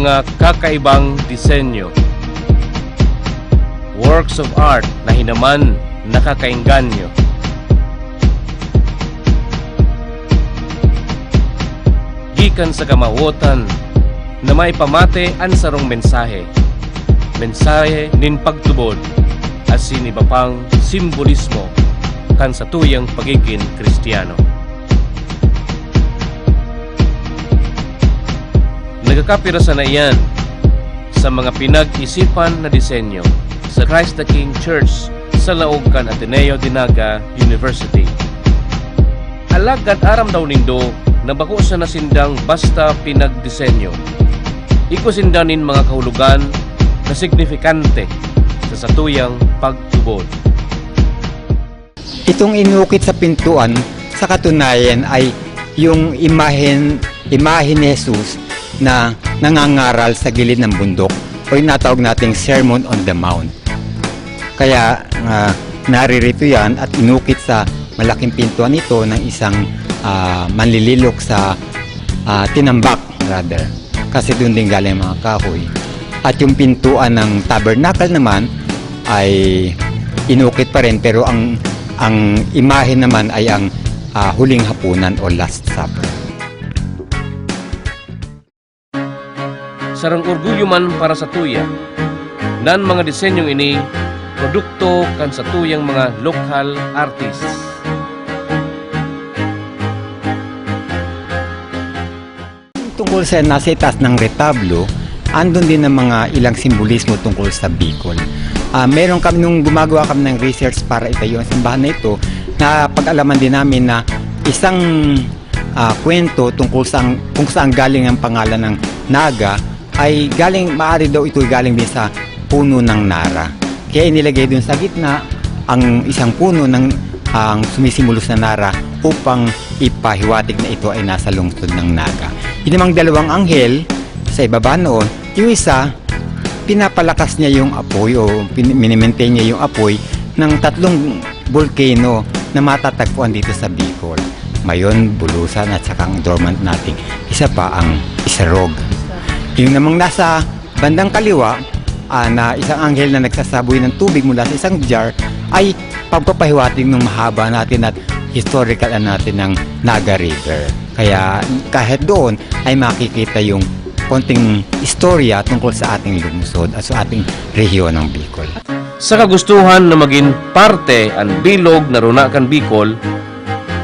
mga kakaibang disenyo, works of art na hinaman nakakainganyo. Gikan sa kamawutan na may pamate ang sarong mensahe nin pagtubod at siniba pang simbolismo kan sa tuyang pagiging Kristiyano. Nagkakapira sa na iyan sa mga pinag-isipan na disenyo sa Christ the King Church sa Laogan Ateneo Dinaga University. Alagad aram daw nindo na bako sa nasindang basta pinagdisenyo. Iko sindanin mga kahulugan na signifikante sa satuyang pagtubod. Itong inukit sa pintuan sa katunayan ay yung imahen ni Jesus na nangangaral sa gilid ng bundok o yung natawag nating Sermon on the Mount. Kaya naririto yan at inukit sa malaking pintuan ito ng isang manlililok sa tinambak rather, kasi doon din galing mga kahoy. At yung pintuan ng tabernacle naman ay inukit pa rin, pero ang imahe naman ay ang huling hapunan o Last Supper. Sarang orgulyo man para sa tuya nan mga disenyong ini produkto kan sa tuyang mga local artists. Tungkol sa nasa itaas ng retablo, andun din ang mga ilang simbolismo tungkol sa Bicol. Meron kami nung gumagawa kami ng research para itayo ang simbahan na ito, na pag-alaman din namin na isang kwento tungkol sa kung saan galing ang pangalan ng Naga ay maaari daw ito galing din sa puno ng Nara. Kaya inilagay dun sa gitna ang isang puno ng ang sumisimulos na Nara upang ipahiwatig na ito ay nasa lungsod ng Naga. Yung namang dalawang anghel sa ibaba noon, yung isa pinapalakas niya yung apoy o minimaintain niya yung apoy ng 3 volcano na matatagpuan dito sa Bicol. Mayon, Bulusan at saka ang dormant nating isa pa ang Isarog. Yung namang nasa bandang kaliwa na isang anghel na nagsasaboy ng tubig mula sa isang jar ay pagpapahiwatig ng mahaba natin at historical natin ng Naga River. Kaya kahit doon ay makikita yung konting istorya tungkol sa ating lungsod at sa ating rehiyon ng Bicol. Sa kagustuhan na maging parte ang bilog na runa kan Bicol,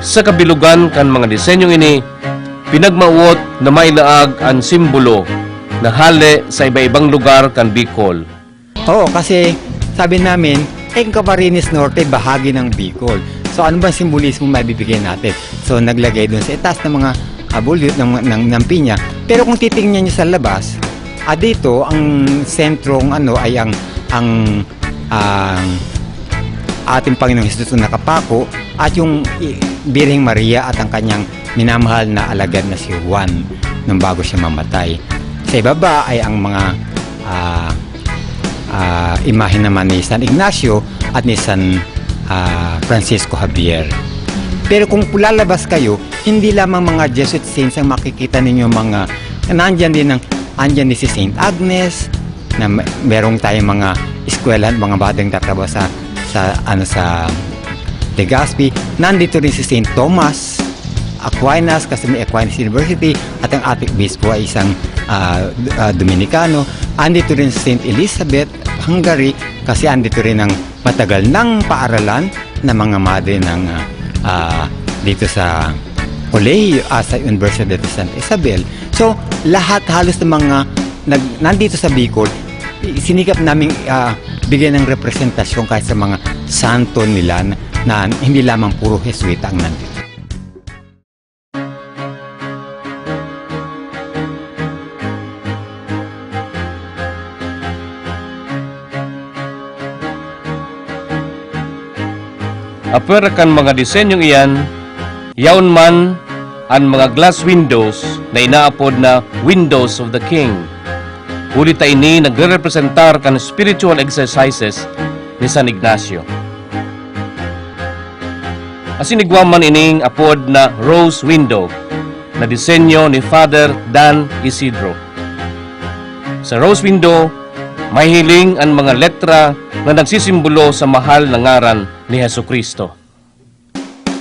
sa kabilugan kan mga disenyong ini, pinagmauot na mailaag ang simbolo na hali sa iba-ibang lugar kan Bicol. Oo, kasi sabi namin, Camarines Norte, bahagi ng Bicol. So ano ba simbolismo maibibigay natin? So naglagay dun sa itaas ng mga bulyot ng pinya. Pero kung titingnan niyo sa labas, dito ang sentrong ay ang ating Panginoong Hesus na nakapako at yung Birheng Maria at ang kanyang minamahal na alagad na si Juan nung bago siya mamatay. Sa ibaba ay ang mga imahe naman ni San Ignacio at ni San Francisco Javier. Pero kung lalabas kayo, hindi lamang mga Jesuit saints ang makikita ninyo, andyan din si Saint Agnes, na merong tayong mga eskwelahan, mga batang tatrabaho sa Legazpi. Nandito rin si Saint Thomas Aquinas, kasi may Aquinas University, at ang ating bispo ay isang Dominicano. Andito rin si Saint Elizabeth, Hungary, kasi andito rin ang matagal ng paaralan na mga madre ng dito sa Colegio sa Universidad de Santa Isabel. So, lahat halos ng mga nandito sa Bicol, sinikap namin bigyan ng representasyon kahit sa mga santo nila na hindi lamang puro Jesuita ang nandito. Apera kan mga disenyong iyan, yaon man ang mga glass windows na inaapod na Windows of the King. Ulit ay ini nagre-representar kan spiritual exercises ni San Ignacio. Asinigwaman ining apod na Rose Window na disenyo ni Father Dan Isidro. Sa rose window, may hiling ang mga letra na nagsisimbolo sa mahal na ngaran ni Hesukristo.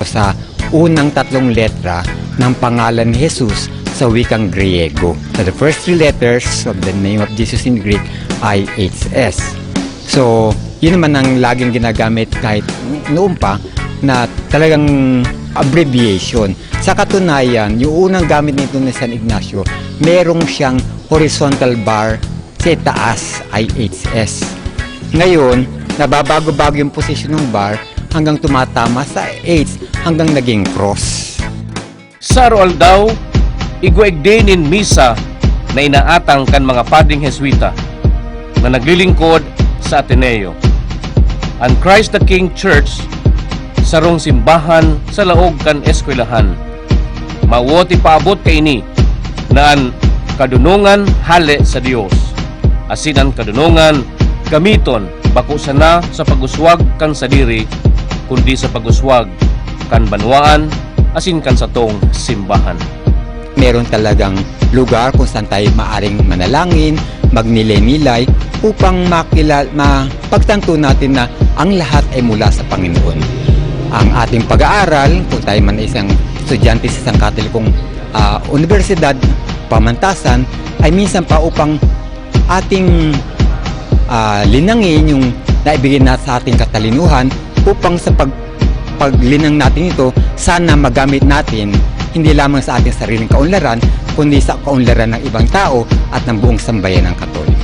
Sa unang tatlong letra ng pangalan ni Jesus sa wikang Griego. So the first three letters of the name of Jesus in Greek ay HS. So, yun naman ang laging ginagamit kahit noon pa na talagang abbreviation. Sa katunayan, yung unang gamit nito ni San Ignacio, merong siyang horizontal bar sa taas ay HS. Ngayon, nababago-bago yung posisyon ng bar hanggang tumatama sa H hanggang naging cross. Sa roal daw, igwaigdenin misa na inaatang kan mga padring Heswita na naglilingkod sa Ateneo. Ang Christ the King Church sarong simbahan sa laog kan eskwelahan. Mawoti paabot kay ini na ang kadunungan hale sa Dios. Asin ang kadunungan gamiton bako sana sa paguswag kan sadiri kundi sa paguswag kan banwaan asin kan satong simbahan. Meron talagang lugar kung saan tayo maaring manalangin, magnilay-nilay upang mapagtanto natin na ang lahat ay mula sa Panginoon. Ang ating pag-aaral, kung tayo man isang estudyante sa isang katolikong universidad, pamantasan, ay minsan pa upang ating linangin yung naibigay na sa ating katalinuhan upang sa paglinang natin ito, sana magamit natin hindi lamang sa ating sariling kaunlaran, kundi sa kaunlaran ng ibang tao at ng buong sambayan ng Katoliko.